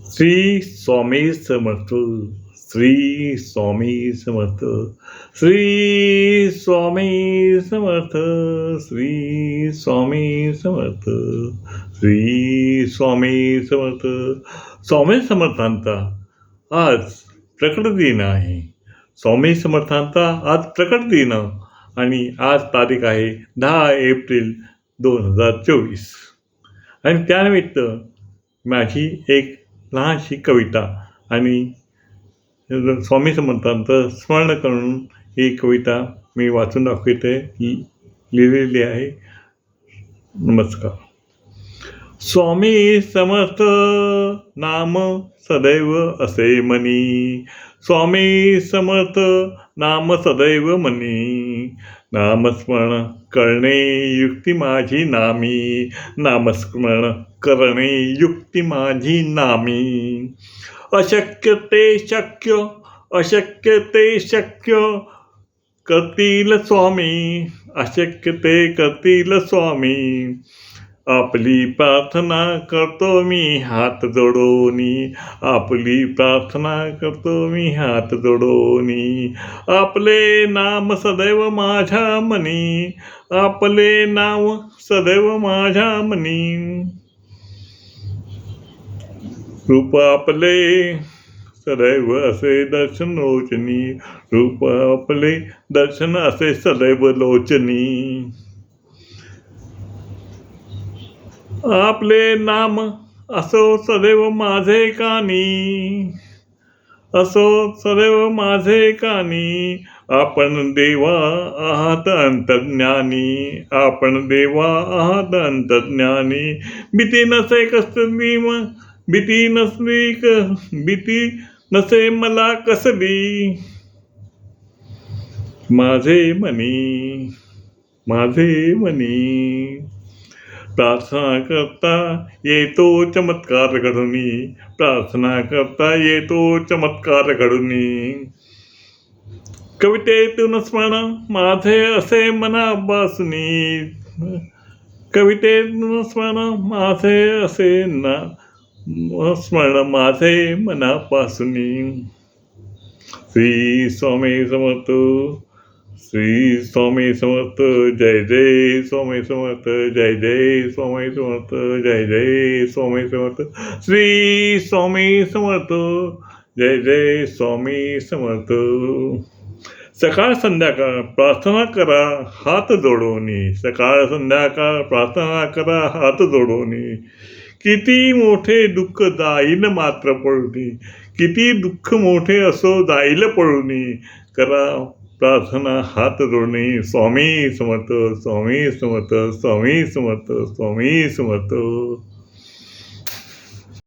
श्री स्वामी समर्थ. श्री स्वामी समर्थ. श्री स्वामी समर्थ. श्री स्वामी समर्थ. श्री स्वामी समर्थ. स्वामी समर्थांचा आज प्रकट दिन आहे. स्वामी समर्थांचा आज प्रकट दिन आणि आज तारीख आहे 10 एप्रिल 2024 आणि त्यानिमित्त माझी एक लहानशी कविता आणि स्वामी समर्थांचं स्मरण करून ही कविता मी वाचून दाखवते, लिहिलेली आहे. नमस्कार. स्वामी समर्थ नाम सदैव असे मनी. स्वामी समर्थ नाम सदैव मनी. नामस्मरण करणे युक्ती माझी नामी. नामस्मरण करणे युक्ती माझी नामी. अशक्य ते शक्य, अशक्य ते शक्य करतील स्वामी. अशक्य ते करतील स्वामी. आपली प्रार्थना करतो मी हात जोडोनी. आपली प्रार्थना करतो मी हात जोडोनी. आपले नाम सदैव माझ्या मनी. आपले नाम सदैव माझ्या मनी. रूप आपले सदैव असे दर्शन लोचनी. रूप आपले दर्शन असे सदैव लोचनी. आपले नाम असो सदैव माझे कानी. असो सदैव माझे कानी. आपण देवा आहात अंतर्ज्ञानी. आपण देवा आहात अंतर्ज्ञानी. भीती नसे कसली भीती नसली भीती नसे मला कसली. माझे मनी, माझे मनी. प्रार्थना करता येतो चमत्कार घडूनी. प्रार्थना करता येतो चमत्कार घडूनी. कवितेतून स्मरण माझे असे मनापासूनी. कवितेतून स्मरण माझे असे स्मरण माझे मनापासूनी. श्री स्वामी समर्थ. श्री स्वामी समर्थ. जय जय स्वामी समर्थ. जय जय स्वामी समर्थ. जय जय स्वामी समर्थ. श्री स्वामी समर्थ. जय जय स्वामी समर्थ. सकाळ संध्याकाळ प्रार्थना करा हात जोडोनी. सकाळ संध्याकाळ प्रार्थना करा हात जोडोनी. किती मोठे दुःख जाईल मात्र पळूनी. किती दुःख मोठे असो जाईल पळूनी. करा प्रार्थना हात जोडणे. स्वामी समर्थ. स्वामी समर्थ. स्वामी समर्थ. स्वामी समर्थ.